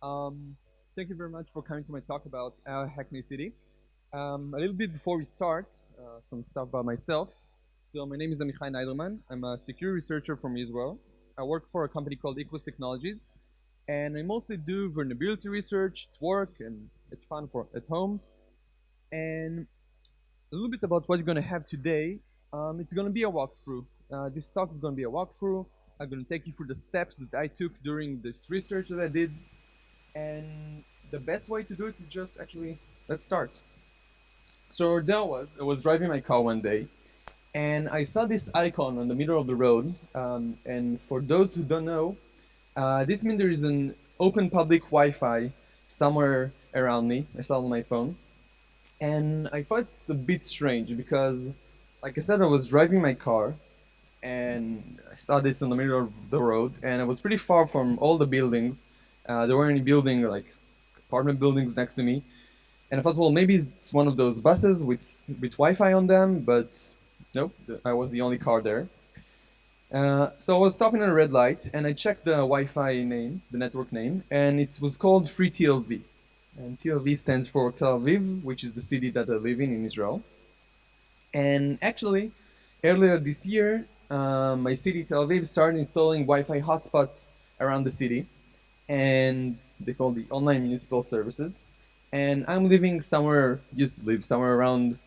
Um, Thank you very much for coming to my talk about Hackney City. A little bit before we start, some stuff about myself. So my name is Amichai Neiderman. I'm a security researcher from Israel. I work for a company called Equus Technologies, and I mostly do vulnerability research at work, and it's fun for at home. And a little bit about what you're going to have today. It's going to be a walkthrough. This talk is going to be a walkthrough. I'm going to take you through the steps that I took during this research that I did, and the best way to do it is just actually, let's start. So there I was driving my car one day, and I saw this icon on the middle of the road. And for those who don't know, this means there is an open public Wi-Fi somewhere around me. I saw it on my phone, and I thought it's a bit strange because, like I said, I was driving my car, and I saw this in the middle of the road, and I was pretty far from all the buildings. There weren't any building like apartment buildings next to me, and I thought, well, maybe it's one of those buses with Wi-Fi on them, but nope, I was the only car there. So I was stopping at a red light, and I checked the Wi-Fi name, the network name, and it was called Free TLV. And TLV stands for Tel Aviv, which is the city that I live in Israel. And actually, earlier this year, my city, Tel Aviv, started installing Wi-Fi hotspots around the city, and they call the online municipal services. And I'm living somewhere, used to live somewhere around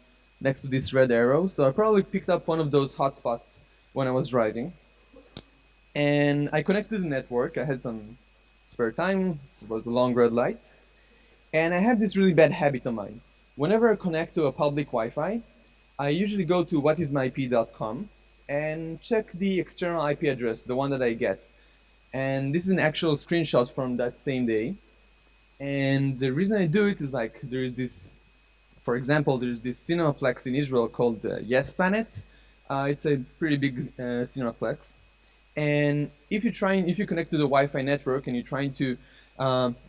next to this red arrow, so I probably picked up one of those hotspots when I was driving. And I connected to the network. I had some spare time, it was a long red light. And I have this really bad habit of mine. Whenever I connect to a public Wi-Fi, I usually go to whatismyip.com and check the external IP address, the one that I get. And this is an actual screenshot from that same day. And the reason I do it is like there's this, for example, there's this cinemaplex in Israel called Yes Planet. It's a pretty big cinemaplex. And if you connect to the Wi-Fi network and you're trying to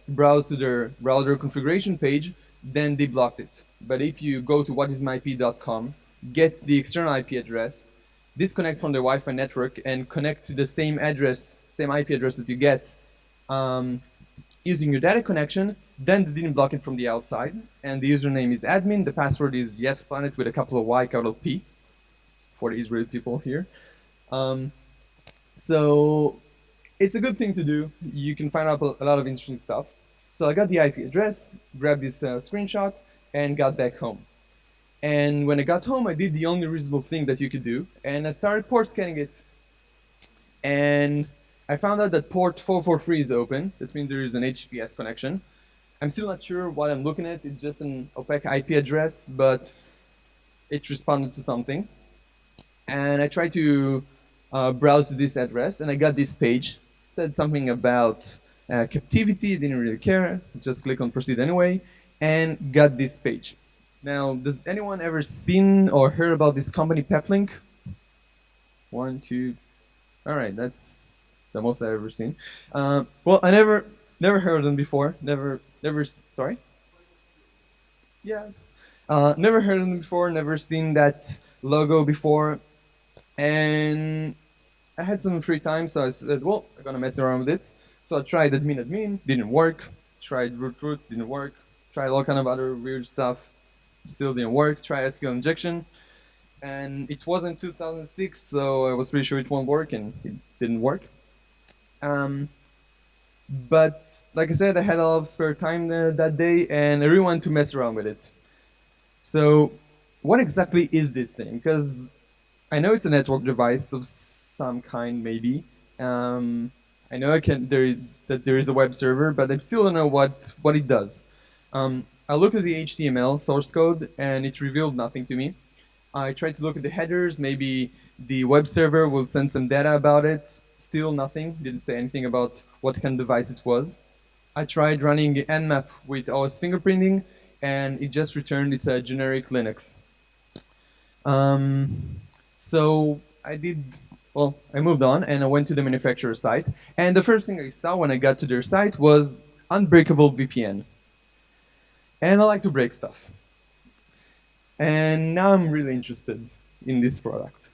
browse to their router configuration page, then they blocked it. But if you go to whatismyip.com, get the external IP address, disconnect from the Wi-Fi network, and connect to the same address, same IP address that you get using your data connection, then they didn't block it from the outside. And the username is admin. The password is yesplanet with a couple of Y, capital P, for the Israeli people here. So it's a good thing to do. You can find out a lot of interesting stuff. So I got the IP address, grabbed this screenshot, and got back home. And when I got home, I did the only reasonable thing that you could do, and I started port scanning it. And I found out that port 443 is open. That means there is an HTTPS connection. I'm still not sure what I'm looking at. It's just an opaque IP address, but it responded to something. And I tried to browse this address, and I got this page. It said something about captivity. Didn't really care. Just click on proceed anyway, and got this page. Now, does anyone ever seen or heard about this company, Peplink? One, two. All right, that's the most I've ever seen. Well, I never heard of them before. Never. Sorry. Yeah. Never heard of them before. Never seen that logo before, and I had some free time, so I said, well, I'm gonna mess around with it. So I tried admin, didn't work. Tried root, didn't work. Tried all kind of other weird stuff, still didn't work. Tried SQL injection, and it was in 2006, so I was pretty sure it won't work, and it didn't work. But like I said, I had a lot of spare time that day, and I really wanted to mess around with it. So what exactly is this thing? Because I know it's a network device of some kind, maybe. I know that there is a web server, but I still don't know what it does. I looked at the HTML source code, and it revealed nothing to me. I tried to look at the headers. Maybe the web server will send some data about it. Still nothing. Didn't say anything about what kind of device it was. I tried running Nmap with OS fingerprinting, and it just returned it's a generic Linux. So I moved on and I went to the manufacturer site. And the first thing I saw when I got to their site was Unbreakable VPN. And I like to break stuff. And now I'm really interested in this product.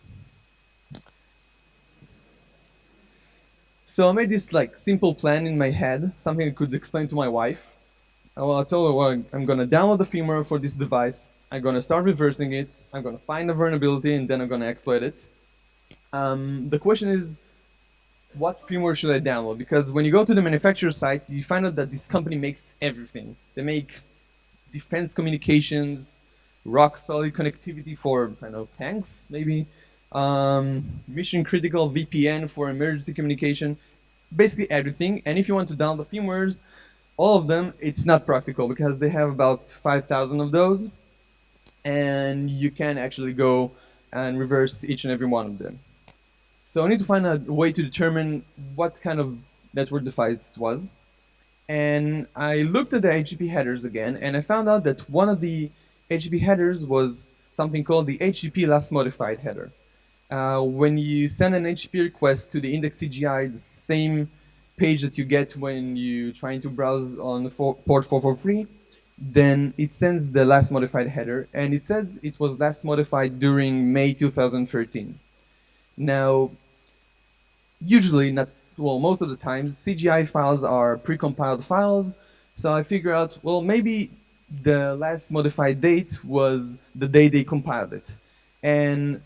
So I made this like simple plan in my head, something I could explain to my wife. Well, I told her, well, I'm gonna download the firmware for this device. I'm gonna start reversing it. I'm gonna find a vulnerability, and then I'm gonna exploit it. The question is, what firmware should I download? Because when you go to the manufacturer site, you find out that this company makes everything. They make defense communications, rock solid connectivity for tanks, maybe, mission critical VPN for emergency communication, basically everything. And if you want to download the firmwares, all of them, it's not practical because they have about 5,000 of those, and you can actually go and reverse each and every one of them. So I need to find a way to determine what kind of network device it was. And I looked at the HTTP headers again, and I found out that one of the HTTP headers was something called the HTTP last modified header. When you send an HTTP request to the index.cgi, the same page that you get when you're trying to browse on port 443, then it sends the last modified header, and it says it was last modified during May 2013. Now, usually, not well, most of the times, CGI files are precompiled files, so I figure out, well, maybe the last modified date was the day they compiled it. And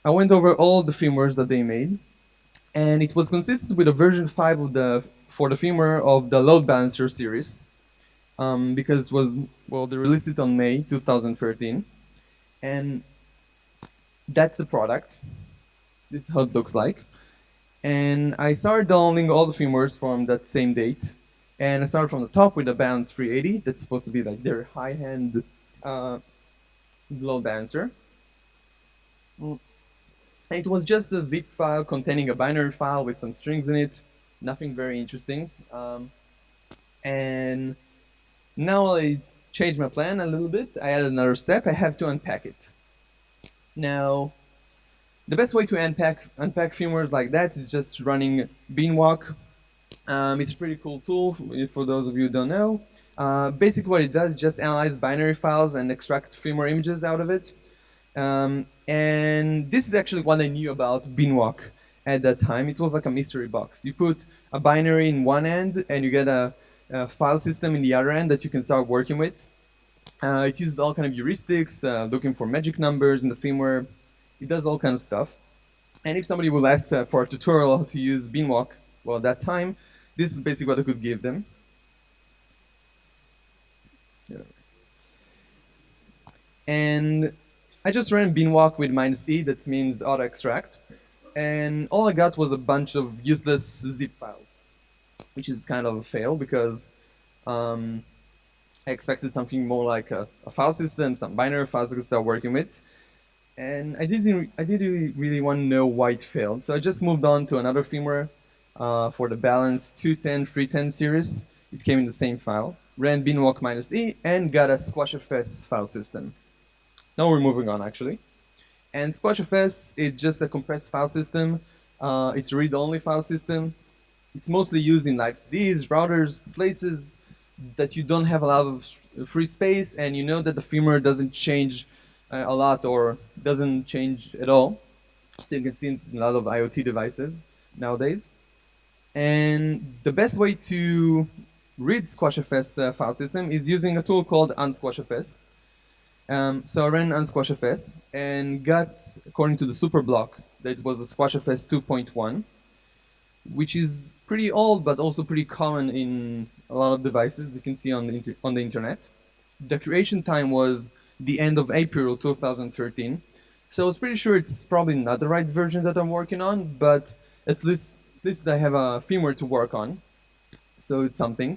I went over all the firmwares that they made, and it was consistent with a version 5 of for the firmware of the load balancer series, because it was, well, they released it on May 2013, and that's the product. This is how it looks like. And I started downloading all the firmwares from that same date. And I started from the top with the balance 380. That's supposed to be like their high-end load balancer. And it was just a zip file containing a binary file with some strings in it. Nothing very interesting. And now I changed my plan a little bit. I added another step. I have to unpack it. Now, the best way to unpack firmwares like that is just running BINWALK. It's a pretty cool tool for those of you who don't know. Basically what it does is just analyze binary files and extract firmware images out of it. And this is actually what I knew about BINWALK at that time. It was like a mystery box. You put a binary in one end and you get a file system in the other end that you can start working with. It uses all kind of heuristics, looking for magic numbers in the firmware. It does all kinds of stuff. And if somebody will ask for a tutorial how to use BINWALK, well, at that time, this is basically what I could give them. Yeah. And I just ran BINWALK with -e, that means auto extract. And all I got was a bunch of useless zip files, which is kind of a fail because I expected something more like a file system, some binary files I could start working with. And I didn't really want to know why it failed. So I just moved on to another firmware for the balance 210, 310 series. It came in the same file. Ran BINWALK -e and got a squashfs file system. Now we're moving on actually. And squashfs is just a compressed file system. It's a read-only file system. It's mostly used in ISDs, routers, places that you don't have a lot of free space, and you know that the firmware doesn't change a lot or doesn't change at all. So you can see in a lot of IoT devices nowadays. And the best way to read squashfs file system is using a tool called unsquashfs. So I ran unsquashfs and got, according to the superblock, that it was a squashfs 2.1, which is pretty old but also pretty common in a lot of devices you can see on the internet. The creation time was the end of April 2013. So I was pretty sure it's probably not the right version that I'm working on, but at least I have a firmware to work on. So it's something.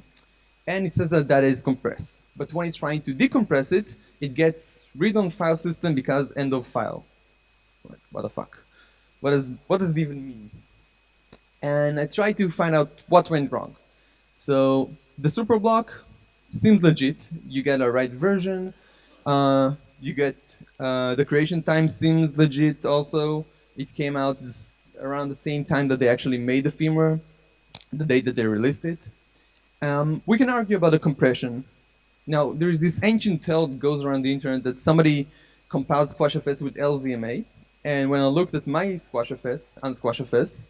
And it says that data is compressed. But when it's trying to decompress it, it gets read on file system because end of file. Like, what the fuck? What does it even mean? And I tried to find out what went wrong. So the superblock seems legit. You get a right version. You get the creation time seems legit also. It came out around the same time that they actually made the firmware, the day that they released it. We can argue about the compression. Now, there is this ancient tale that goes around the internet that somebody compiled squashfs with LZMA, and when I looked at my squashfs, unsquashfs,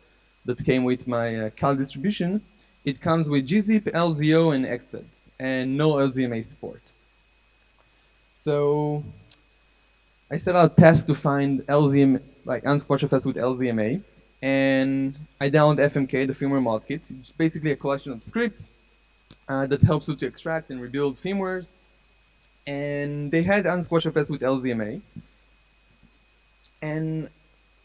that came with my CAL distribution, it comes with gzip, LZO, and xed, and no LZMA support. So I set out a task to find LZM, like unsquashfs with LZMA, and I downloaded FMK, the firmware mod kit. It's basically a collection of scripts that helps you to extract and rebuild firmwares. And they had unsquashfs with LZMA. And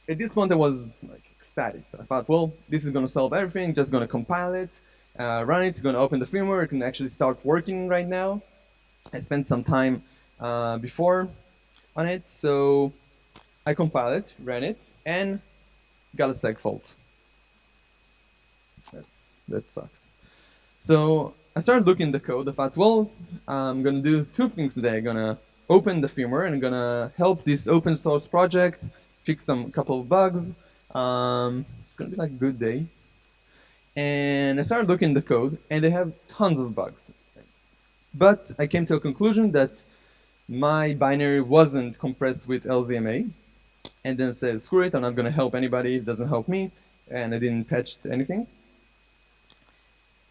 at this point, I was like ecstatic. I thought, well, this is going to solve everything. Just going to compile it, run it, going to open the firmware. It can actually start working right now. I spent some time before on it, so I compiled it, ran it, and got a seg fault. That sucks. So I started looking at the code. I thought, well, I'm gonna do two things today. I'm gonna open the firmware and I'm gonna help this open source project fix some couple of bugs. It's gonna be like a good day. And I started looking at the code, and they have tons of bugs. But I came to a conclusion that my binary wasn't compressed with LZMA, and then said, screw it, I'm not gonna help anybody, it doesn't help me, and I didn't patch anything.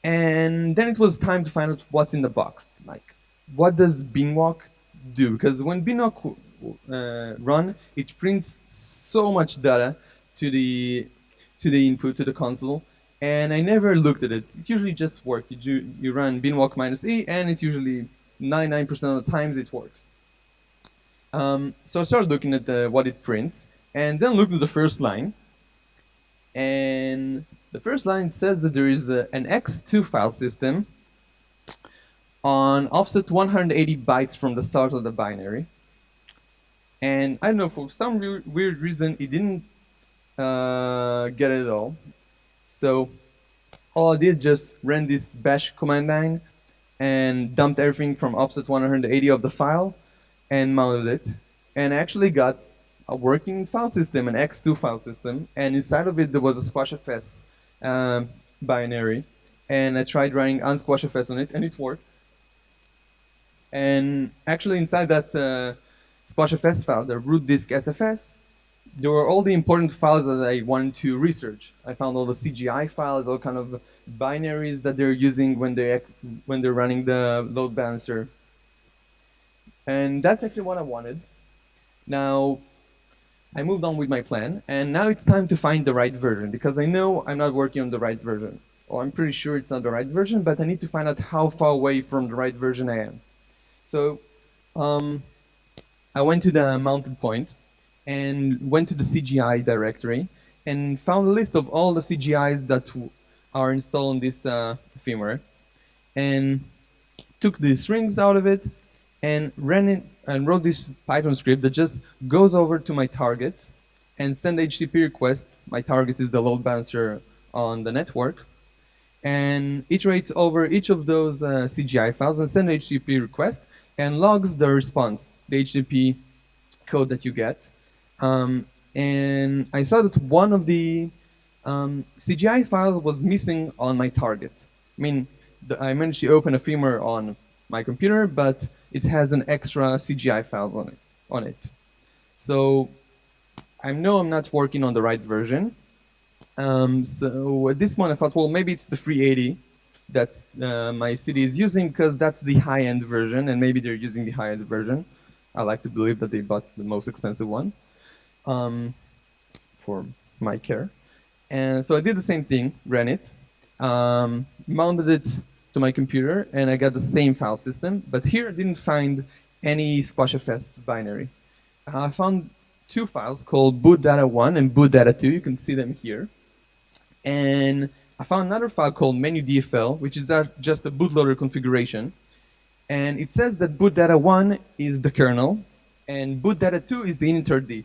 And then it was time to find out what's in the box. Like, what does BINWALK do? Because when BINWALK run, it prints so much data to the input, to the console, and I never looked at it. It usually just works. You run BINWALK -e, and it usually 99% of the times it works. So I started looking at what it prints, and then looked at the first line. And the first line says that there is an X2 file system on offset 180 bytes from the start of the binary. And I don't know, for some weird reason, it didn't get it at all. So all I did just ran this bash command line and dumped everything from offset 180 of the file and mounted it. And I actually got a working file system, an X2 file system, and inside of it there was a squashfs binary, and I tried running unsquashfs on it, and it worked. And actually inside that squashfs file, the root disk SFS, there were all the important files that I wanted to research. I found all the CGI files, all kind of binaries that they're using when they're running the load balancer. And that's actually what I wanted. Now, I moved on with my plan, and now it's time to find the right version, because I know I'm not working on the right version. Or I'm pretty sure it's not the right version, but I need to find out how far away from the right version I am. So I went to the mounted point and went to the CGI directory and found a list of all the CGIs that are installed on this firmware, and took the strings out of it and ran it and wrote this Python script that just goes over to my target and send HTTP request. My target is the load balancer on the network, and iterates over each of those CGI files and send HTTP request and logs the response, the HTTP code that you get. And I saw that one of the CGI files was missing on my target. I mean, I managed to open a firmware on my computer, but it has an extra CGI file on it. So I know I'm not working on the right version. So at this point I thought, well, maybe it's the 380 that my city is using, because that's the high-end version, and maybe they're using the high-end version. I like to believe that they bought the most expensive one for my care. And so I did the same thing, ran it, mounted it to my computer, and I got the same file system. But here I didn't find any squashfs binary. I found two files called bootdata1 and bootdata2. You can see them here. And I found another file called menu.dfl, which is just a bootloader configuration. And it says that bootdata1 is the kernel, and bootdata2 is the initrd,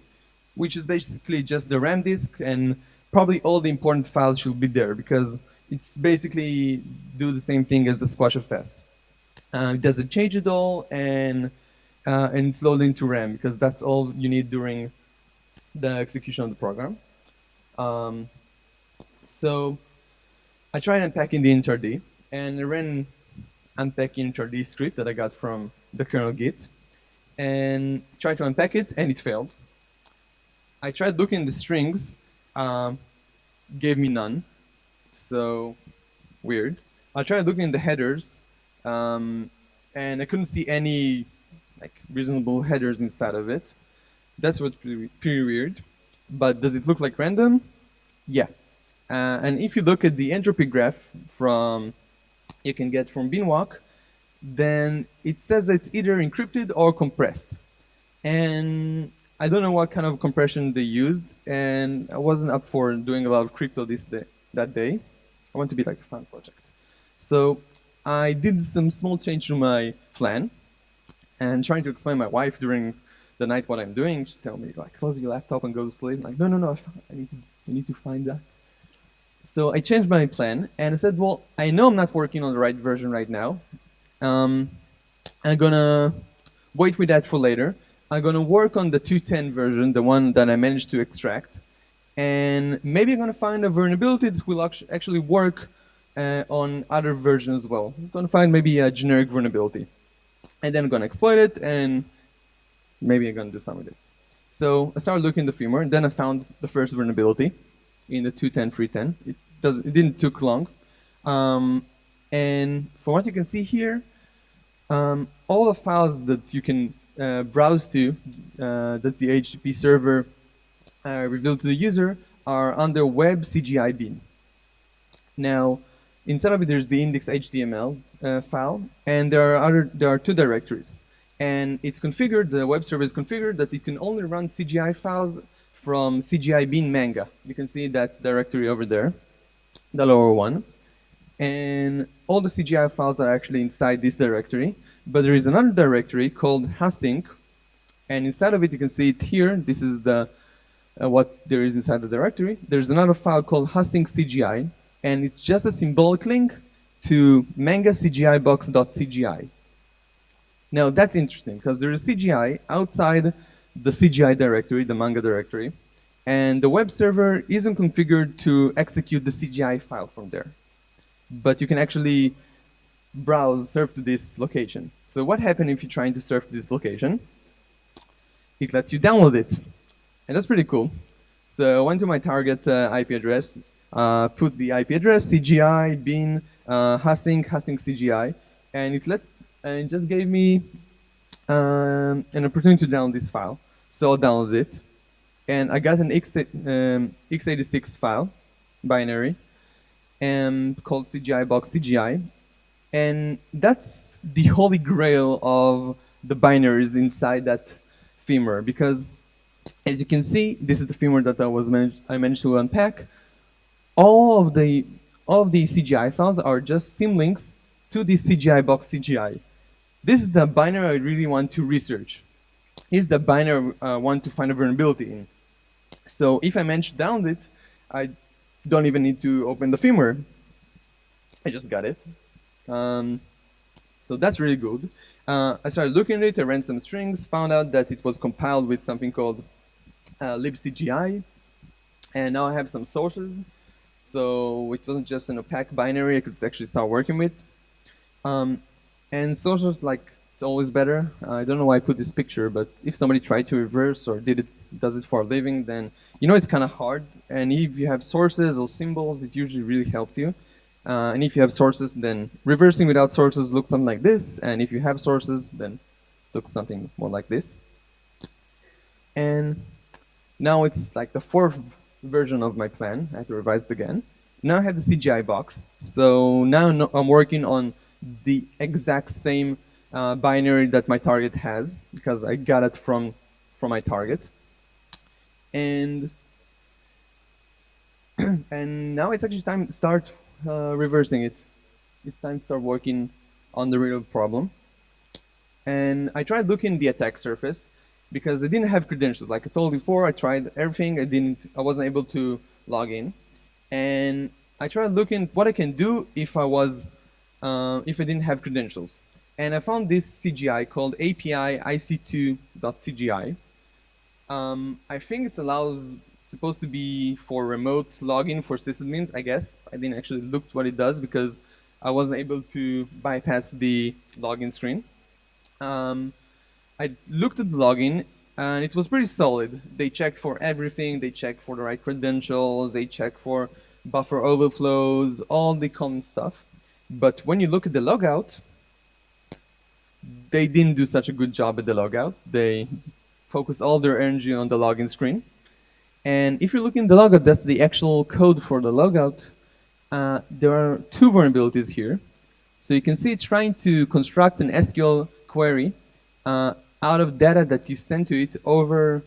which is basically just the RAM disk, and probably all the important files should be there, because it's basically do the same thing as the squashfs. It doesn't change at all, and it's loaded into RAM, because that's all you need during the execution of the program. So I tried unpacking the initrd, and I ran unpacking initrd script that I got from the kernel git, and tried to unpack it, and it failed. I tried looking at the strings, gave me none. So weird. I tried looking in the headers, and I couldn't see any like reasonable headers inside of it. That's what's pretty weird. But does it look like random? Yeah. And if you look at the entropy graph from you can get from BINWALK, then it says it's either encrypted or compressed. And I don't know what kind of compression they used, and I wasn't up for doing a lot of crypto that day. I want to be like a fun project. So I did some small change to my plan, and trying to explain to my wife during the night what I'm doing. She tell me like, close your laptop and go to sleep. I'm like, no, I need to find that. So I changed my plan, and I said, well, I know I'm not working on the right version right now. I'm gonna wait with that for later. I'm gonna work on the 2.10 version, the one that I managed to extract, and maybe I'm gonna find a vulnerability that will actually work on other versions as well. I'm gonna find maybe a generic vulnerability, and then I'm gonna exploit it, and maybe I'm gonna do something with it. So I started looking at the firmware, and then I found the first vulnerability in the 2.10.3.10. It didn't took long, and from what you can see here, all the files that you can browse to that the HTTP server revealed to the user are under web CGI bin. Now, inside of it, there's the index.html file, and there are two directories. And it's configured, the web server is configured that it can only run CGI files from CGI bin manga. You can see that directory over there, the lower one. And all the CGI files are actually inside this directory. But there is another directory called async, and inside of it, you can see it here. This is the what there is inside the directory. There's another file called async CGI, and it's just a symbolic link to manga cgibox.cgi. Now that's interesting because there is CGI outside the CGI directory, the manga directory, and the web server isn't configured to execute the CGI file from there. But you can actually surf to this location. So what happens if you're trying to surf to this location? It lets you download it. And that's pretty cool. So I went to my target IP address, put the IP address, CGI, bin, async CGI, and it just gave me an opportunity to download this file. So I downloaded it, and I got an x86 file, binary, called cgibox.cgi. And that's the holy grail of the binaries inside that firmware, because as you can see, this is the firmware that I managed to unpack. All of the CGI files are just symlinks to the cgibox.cgi. This is the binary I really want to research. This is the binary I want to find a vulnerability in. So if I manage to download it, I don't even need to open the firmware. I just got it. So that's really good. I started looking at it, I ran some strings, found out that it was compiled with something called libcgi, and now I have some sources. So it wasn't just an opaque binary I could actually start working with. And sources, like, it's always better. I don't know why I put this picture, but if somebody tried to reverse or does it for a living, then you know it's kind of hard. And if you have sources or symbols, it usually really helps you. And if you have sources, then reversing without sources looks something like this. And if you have sources, then it looks something more like this. And now it's like the fourth version of my plan. I have to revise it again. Now I have the CGI box. So now I'm working on the exact same binary that my target has, because I got it from my target. And and now it's actually time to start reversing it. It's time to start working on the real problem. And I tried looking at the attack surface because I didn't have credentials. Like I told you before, I tried everything. I wasn't able to log in. And I tried looking what I can do if I didn't have credentials. And I found this CGI called API IC2.cgi. I think it's supposed to be for remote login for sysadmins, I guess. I didn't actually look what it does because I wasn't able to bypass the login screen. I looked at the login. and it was pretty solid. They checked for everything. They checked for the right credentials. They checked for buffer overflows, all the common stuff. But when you look at the logout, they didn't do such a good job at the logout. They focused all their energy on the login screen. And if you're looking at the logout, that's the actual code for the logout. There are two vulnerabilities here. So you can see it's trying to construct an SQL query out of data that you send to it over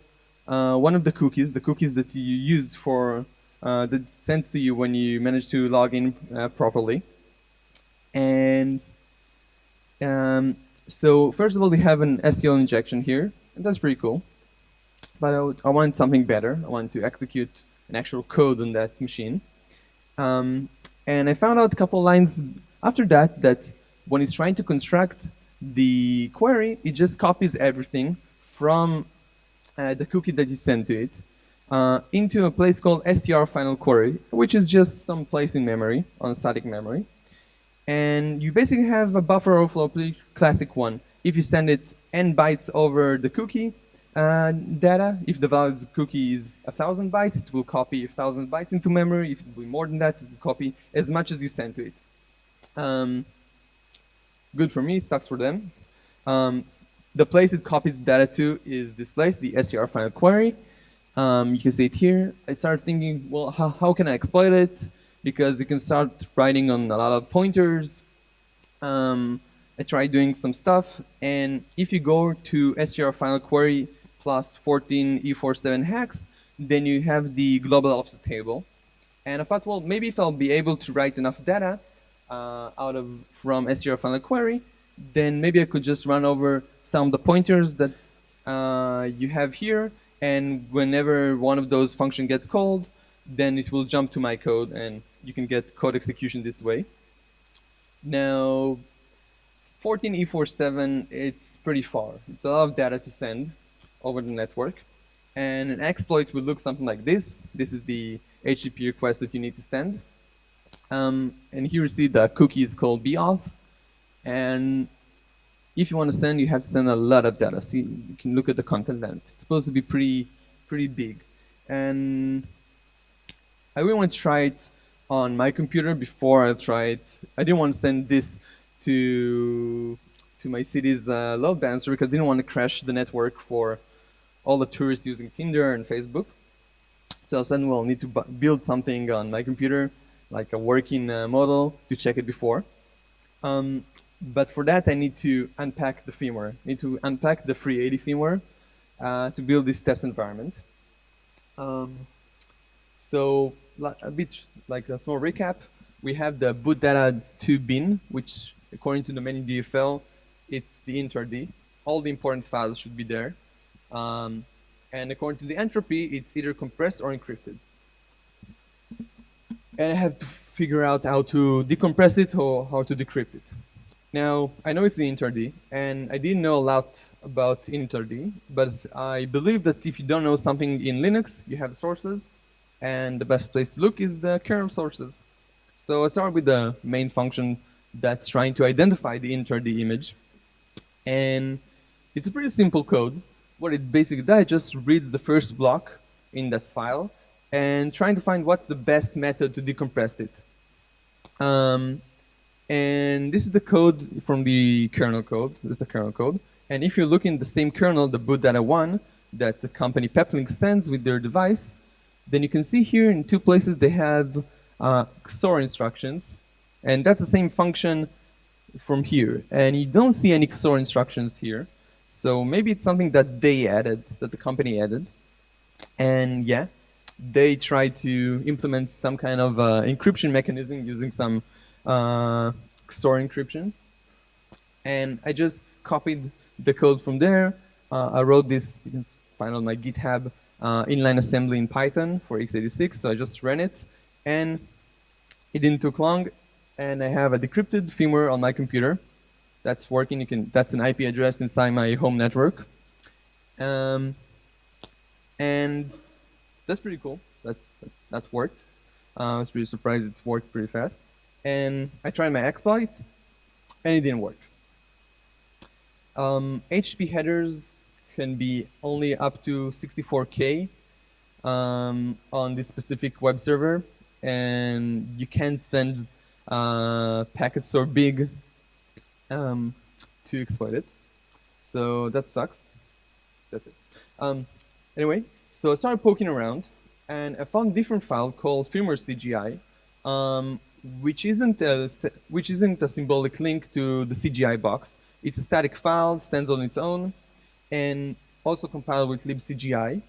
one of the cookies that you used for that sends to you when you manage to log in properly. And so first of all, we have an SQL injection here, and that's pretty cool. But I want something better. I want to execute an actual code on that machine. And I found out a couple lines after that that when it's trying to construct the query, it just copies everything from the cookie that you send to it into a place called str final query, which is just some place in memory, on static memory. And you basically have a buffer overflow, pretty classic one. If you send it n bytes over the cookie data, if the valid cookie is 1,000 bytes, it will copy 1,000 bytes into memory. If it will be more than that, it will copy as much as you send to it. Good for me, sucks for them. The place it copies data to is this place, the str final query. You can see it here. I started thinking, well, how can I exploit it? Because you can start writing on a lot of pointers. I tried doing some stuff, and if you go to str final query plus 14 E47 hacks, then you have the global offset table. And I thought, well, maybe if I'll be able to write enough data from str final query, then maybe I could just run over some of the pointers that you have here, and whenever one of those functions gets called, then it will jump to my code, and you can get code execution this way. Now, 14E47, it's pretty far. It's a lot of data to send over the network. And an exploit will look something like this. This is the HTTP request that you need to send. And here you see the cookie is called beauth. And if you want to send, you have to send a lot of data. See, you can look at the content length. It's supposed to be pretty big. And I really want to try it on my computer before I try it. I didn't want to send this to my city's load balancer because I didn't want to crash the network for all the tourists using Tinder and Facebook. So I said, well, I need to build something on my computer, like a working model to check it before. But for that, I need to unpack the firmware. I need to unpack the 380 firmware to build this test environment. So a bit like a small recap, we have the boot data to bin, which according to the menu DFL, it's the initrd. All the important files should be there. And according to the entropy, it's either compressed or encrypted. And I have to figure out how to decompress it or how to decrypt it. Now, I know it's the initrd, and I didn't know a lot about initrd, but I believe that if you don't know something in Linux, you have the sources, and the best place to look is the kernel sources. So I start with the main function that's trying to identify the initrd image. And it's a pretty simple code. What it basically does, it just reads the first block in that file and trying to find what's the best method to decompress it. And this is the code from the kernel code. This is the kernel code. And if you look in the same kernel, the boot data 1, that the company Peplink sends with their device, then you can see here in two places they have XOR instructions. And that's the same function from here. And you don't see any XOR instructions here. So maybe it's something that they added, that the company added. And yeah, they tried to implement some kind of encryption mechanism using some XOR encryption. And I just copied the code from there. I wrote this, you can find on my GitHub, inline assembly in Python for x86. So I just ran it. And it didn't take long. And I have a decrypted firmware on my computer. That's working. That's an IP address inside my home network. And that's pretty cool. That's worked. I was pretty surprised it worked pretty fast. And I tried my exploit, and it didn't work. HTTP headers can be only up to 64K on this specific web server, and you can't send packets so big to exploit it. So that sucks. That's it. Anyway, so I started poking around, and I found a different file called firmware CGI, which isn't a symbolic link to the CGI box. It's a static file, stands on its own, and also compiled with libcgi.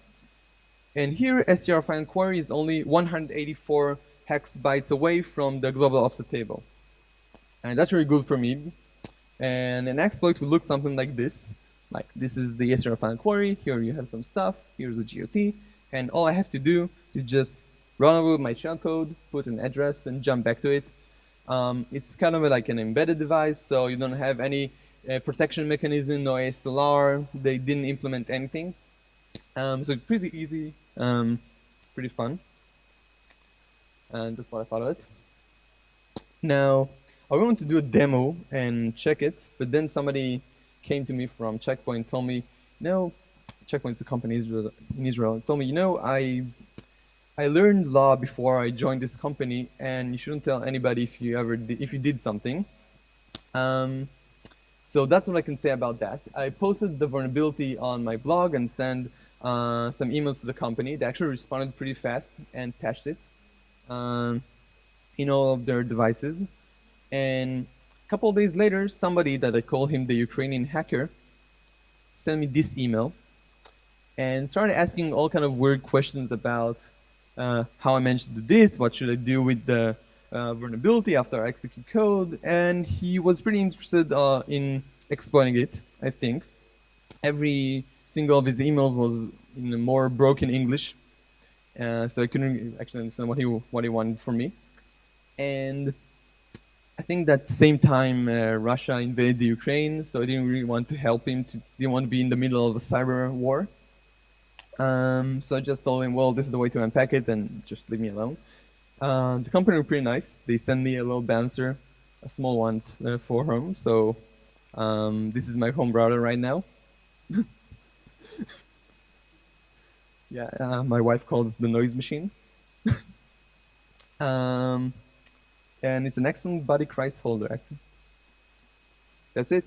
And here, STR file query is only 184 hex bytes away from the global offset table, and that's really good for me. And an exploit would look something like this. Like, this is the STR file query. Here you have some stuff. Here's the GOT. And all I have to do is just run over my shellcode, put an address, and jump back to it. It's kind of like an embedded device, so you don't have any protection mechanism, no ASLR. They didn't implement anything. So it's pretty easy, pretty fun. And that's what I thought of it. Now, I wanted to do a demo and check it, but then somebody came to me from Checkpoint and told me, no, Checkpoint's a company in Israel, and told me, I learned law before I joined this company, and you shouldn't tell anybody if you did something. So that's what I can say about that. I posted the vulnerability on my blog and sent some emails to the company. They actually responded pretty fast and patched it in all of their devices. And a couple of days later, somebody that I call him the Ukrainian hacker sent me this email and started asking all kind of weird questions about how I managed to do this, what should I do with the vulnerability after I execute code, and he was pretty interested in exploiting it, I think. Every single of his emails was in a more broken English, so I couldn't actually understand what he wanted from me. And I think that same time Russia invaded the Ukraine, so I didn't really want to help him. Didn't want to be in the middle of a cyber war. So I just told him, well, this is the way to unpack it, and just leave me alone. The company were pretty nice. They sent me a little bouncer, a small one for home. So this is my home router right now. Yeah, my wife calls it the noise machine. And it's an excellent body Christ holder, actually. That's it.